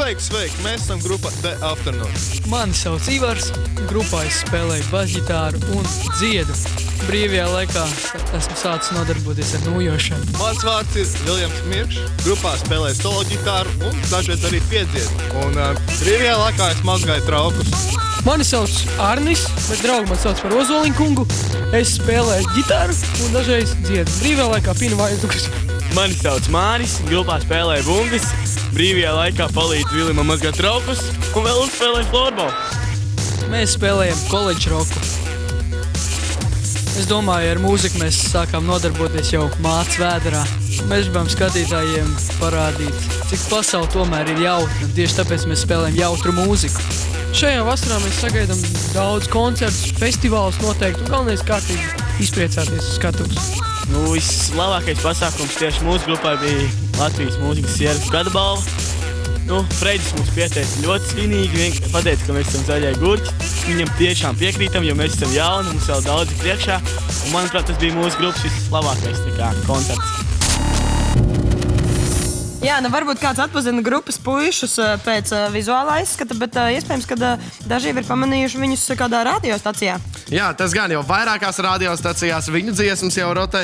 Sveiki! Mēs esam grupa The Afternoon. Mani sauc Ivars, grupā es spēlēju basģitāru un dziedu. Brīvajā laikā esmu sācis nodarboties ar nūjošanu. Mans vārds ir Viljams Mirkšs, grupā spēlēju solo ģitāru un dažreiz arī piedziedu. Un brīvajā laikā es mazgāju traukus. Mani sauc Arnis, bet draugi man sauc par Ozoliņu kungu. Es spēlēju ģitāru un dažreiz dziedu. Brīvajā laikā pinu vaidukus. Mani sauc Māris, grupā spēlēju bungas. Brīvajā laikā palīdzu Vilimam mazgāt traukus un vēl uzspēlēju florbolu. Mēs spēlējam koledžu roku. Es domāju, ar mūziku mēs sākām nodarboties jau mācu vēderā. Mēs gribam skatītājiem parādīt, cik pasaule tomēr ir jautra, un tieši tāpēc mēs spēlējam jautru mūziku. Šajā vasarā mēs sagaidām daudz koncertus, festivālus noteikti, un galvenais kārtīgi izpriecāties uz skatuves. Vislabākais pasākums tieši mūsu grupā bija Latvijas mūzikas sieras gada balva. Freidis mums pieteica ļoti svinīgi, pateica, ka mēs esam zaļai gurķi. Viņam tiešām piekrītam, jo mēs esam jauni, mums vēl daudz priekšā. Un, manuprāt, tas bija mūsu grupas vislabākais koncerts. Jā, varbūt kāds atpazina grupas puišus pēc vizuālā izskata, bet iespējams, ka daži ir pamanījuši viņus kādā radiostacijā. Jā, tas gan jau vairākās radiostacijās viņu dziesmas jau rotē.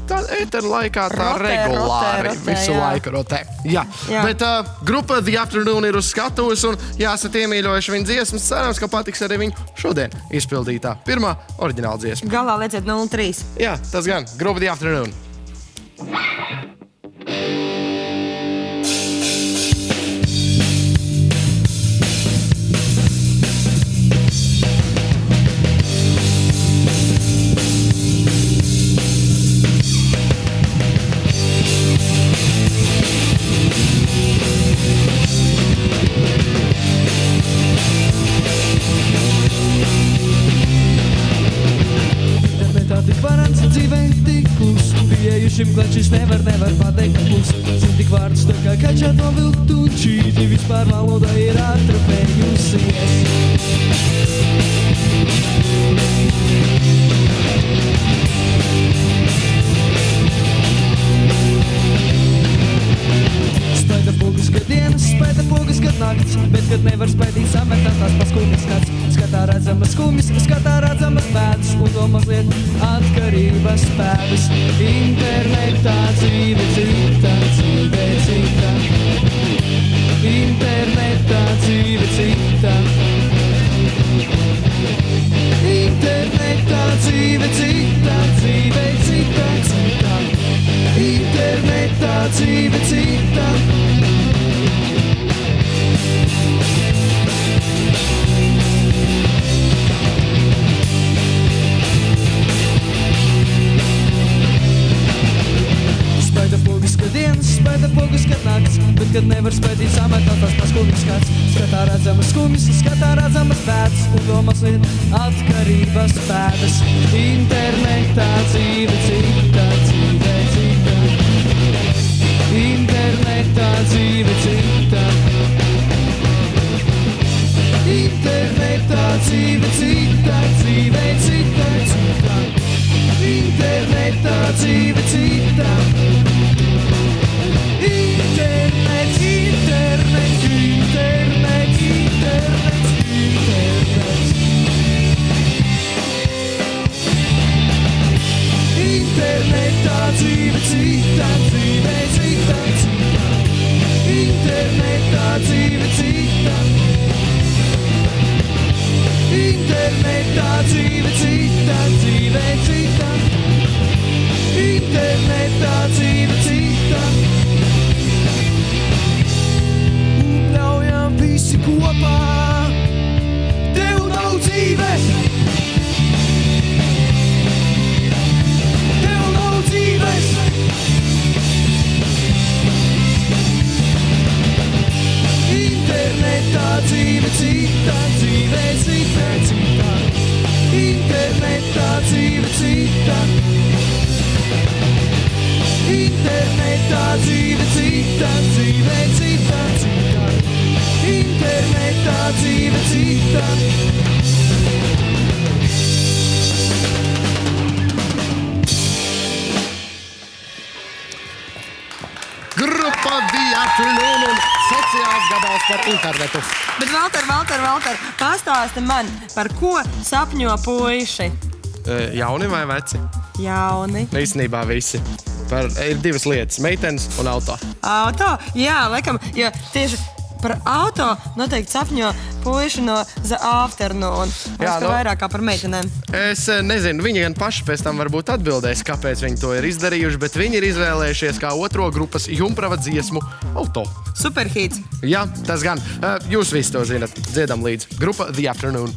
Tā ētera laikā tā regulāri visu laiku rotē. Jā. Bet grupa The Afternoon ir uz skatuves un jāsat iemīļojuši viņu dziesmas. Cerams, ka patiks arī viņu šodien izpildītā pirmā oriģināla dziesma. Galā lieciet 03. Jā, tas gan. Grupa The Afternoon. Šim klačis nevar pateikt plus. Zin tik vārdus tā kā kačāt no viltu un čīti. Vispār valoda ir atrapējusies. Spaida pogas, kad dienas, spaida pogas, kad nakts. Bet, kad nevar spaidīt sametāt tās paskumjas skats. Skatā redzamas skumjas, skatā redzamas pēdas. Un to mazliet atkarības pēdas. Internetā dzīve cita, dzīve cita. Internetā dzīve cita. Internetā dzīve cita, dzīve cita, cita. Internetā dzīve cita. Spaida pogas, kad nakts, bet kad nevar spaidīt sametāt tās paskumjas skats. Skatā redzamas skumjas, skatā redzamas pēdas, un to mazliet atkarības pēdas. Internetā dzīve cita, dzīve cita. Internetā dzīve cita. Internetā dzīve cita, dzīve cita, cita. Internetā dzīve cita. Internet, internet, internet, internet, internet. Internetā dzīve cita, dzīve cita, cita. Internetā dzīve cita. Internetā dzīve cita, dzīve cita. Internetā dzīve cita. Visi kopā, tev nav dzīves. Tev nav dzīves. Internetā dzīve cita, dzīve cita, cita. Internetā dzīve cita. Internetā dzīve cita, dzīve cita, cita. Internetā dzīve cita. Grupa The Afternoon un sociāls gabals par internetu. Bet, Valter, pastāsti man, par ko sapņo puiši? Jauni vai veci? Jauni. Īstenībā visi. Ir divas lietas - meitenes un auto. Auto? Jā, laikam, jo tieši par auto noteikti sapņo puiši no The Afternoon. Jā, Vairāk kā par meitenēm. Es nezinu, viņi gan paši pēc tam varbūt atbildēs, kāpēc viņi to ir izdarījuši, bet viņi ir izvēlējušies kā otro grupas Jumprava dziesmu Auto. Superhīts. Jā, tas gan. Jūs visi to zinat. Dziedam līdzi. Grupa The Afternoon.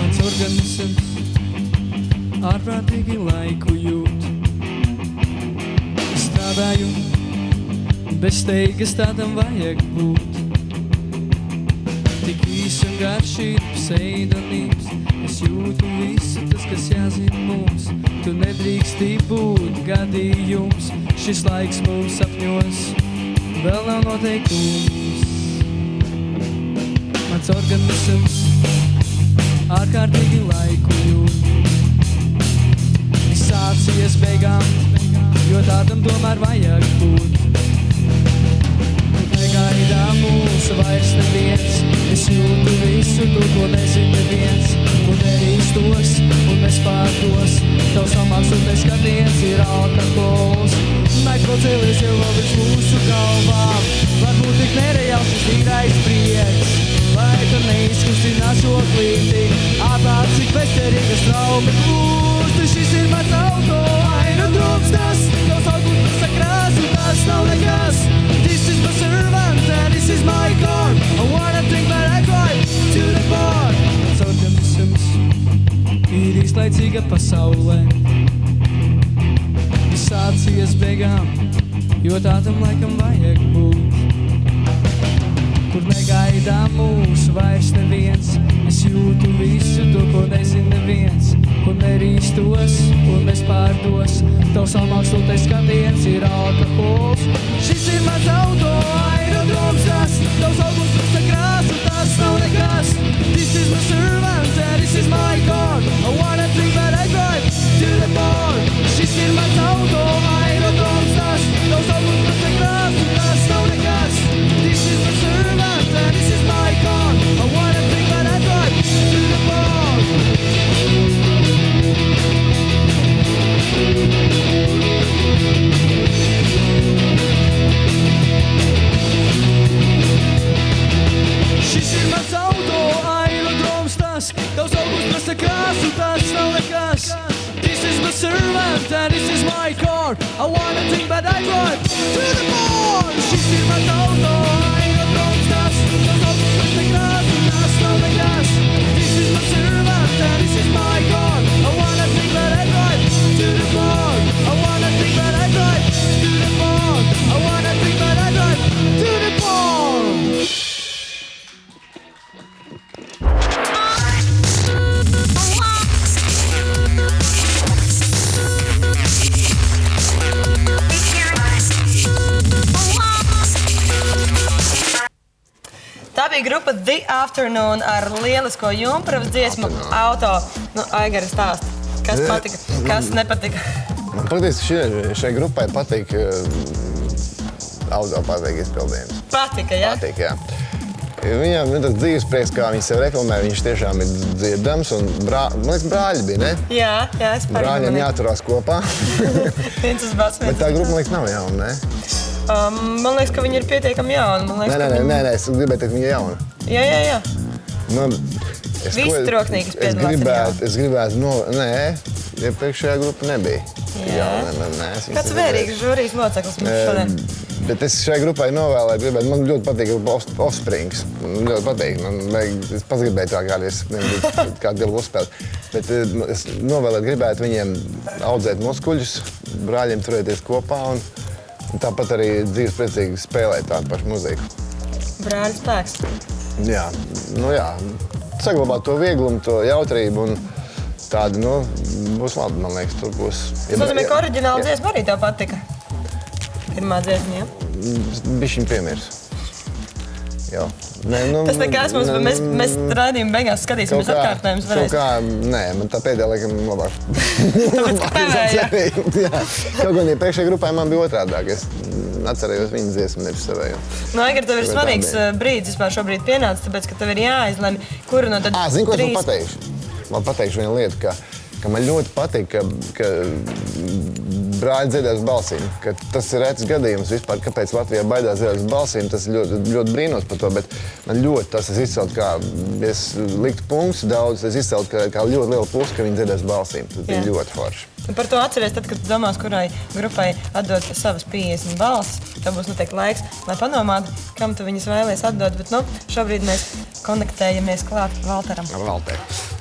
Mans organisms ārprātīgi laiku jūt. Es strādāju, bez steigas tādam vajag būt. Tik īsi un garš ir pseidonīms. Es jūtu visu tas, kas jāzina mums. Tu nedrīksti būt gadījums. Šis laiks mums sapņos vēl nav noteikums. Mans organisms ārkārtīgi laiku jūt. Viss sācies beigām, jo tādam tomēr vajag būt. Negaidā mūsu vairs neviens. Es jūtu visu to, ko nezina neviens. Un nerīstos, un nespārtos. Tavs amāksoties skatiens ir alkohols. Nekocēlies jau virs mūsu galvām. Varbūt tik nereāls šis tīrais prieks. Lai tu neizkustinās šo klīti. Ātrāk, cik bezcerīgas traume kļūst. Šis ir mans auto, ainu drumstas. Tavs augums sakrāsu, tas nav nekas. This is my servant and this is my car. I wanna drink but I drive to the bar. Mans organisms ir īslaicīga pasaulē. Viss sācies beigām, jo tādam laikam vajag būt. Kur negaidā mūsu vairs neviens. Es jūtu visu to, ko nezina neviens. Un nerīstos, un nespārdos. Tavs amāksotais skatiens ir alkohols. Šis ir mans auto, ainu drumstas. Tavs augums krusta krāsu, tas nav nekas. This is my servant and this is my car. I wanna drink but I drive to the bar. Šis ir mans auto, ainu drumstas. Tavs augums krusta krāsu, tas nav nekas. This is my servant and this is my car. I wanna drink but I drive to the bar. Šis ir mans auto, ainu drumstas. Tavs augums prasa krāsu, tas nav nekas. This is my servant and this is my car. I wanna drink but I drive to the bar. Šis ir mans auto, ainu drumstas. Tavs augums prasa krāsu, tas nav nekas. This is my servant and this is my car. I wanna drink but I drive to the bar. I wanna drink but I drive to the bar. I wanna drink but I drive to the bar. Tā bija grupa The Afternoon ar lielisko Jumpravas dziesmu Auto. Aigara stāsta, kas patika, kas nepatika. Man praktiski šai grupai patīk audio patīk izpildījums. Patika, jā? Patīk, jā. Viņam ir tas dzīves prieks, kā viņi sev reklamē, viņš tiešām ir dzirdams un man liekas, brāļi bija, ne? Jā, es pareizi. Brāļiem jāturās kopā. Viens uz bats, Bet tā grupa, man liekas, nav jauna, ne? Man liekas, ka viņi ir pietiekami jauni. Nē, es gribēju teikt, viņa ir jauna. Jā. Nu, Visi troknīgi, kas piedalās. Es gribētu, nē, iepriekšējā grupa nebija. Jā. Kāds vērīgs žūrijas loceklis mums šodien? Bet es šai grupai novēlēju, man ļoti patīk Offsprings. Man ļoti patīk. Es pats gribēju tā kādu galu uzspēlēt. Bet es novēlētu, gribētu viņiem audzēt muskuļus, brāļiem turēties kopā un tāpat arī dzīves priecīgi spēlēt tādu pašu muziku. Brāļu spēks. Jā, saglabāt to vieglumu, to jautrību un tādu, būs labi, man liekas, tur būs. Tas nozīmē, ka oriģināla dziesma arī tev patika? Pirmā dziesma, jā? Bišķiņ piemirs. jau. Nē, Tas nekas mums, mēs rādījuma beigās skatīsimies atkārtojumus vēlreiz. Nē, man tā pēdējā laikam labāk. Tāpēc, ka tevēja. Jā. Kaut gan, ja priekšējā grupā man bija otrādāk, es atcerējos viņas dziesmu, nevis savēju. No, Aigar, tev ir svarīgs brīdis vispār šobrīd pienācis, tāpēc, ka tev ir jāizlemj, kuru no tad Zini, ko es man pateikšu? Man pateikšu vienu lietu, ka man ļoti patīk, ka brāļi dziedās balsīm. Ka tas ir rēts gadījums vispār, kāpēc Latvijā baidās dziedās balsīm. Tas ļoti, ļoti brīnos par to, bet man ļoti tas es izceltu, kā es liktu punktus daudz, es izceltu kā ļoti lielu plusu, ka viņi dziedās balsīm. Tas bija ļoti forši. Par to atceries, tad, kad tu domās, kurai grupai atdot savas 50 balsis, tev būs noteikti laiks, lai padomātu, kam tu viņas vēlies atdot. Bet, šobrīd mēs konektējamies klāt Valteram. Ar Valteru.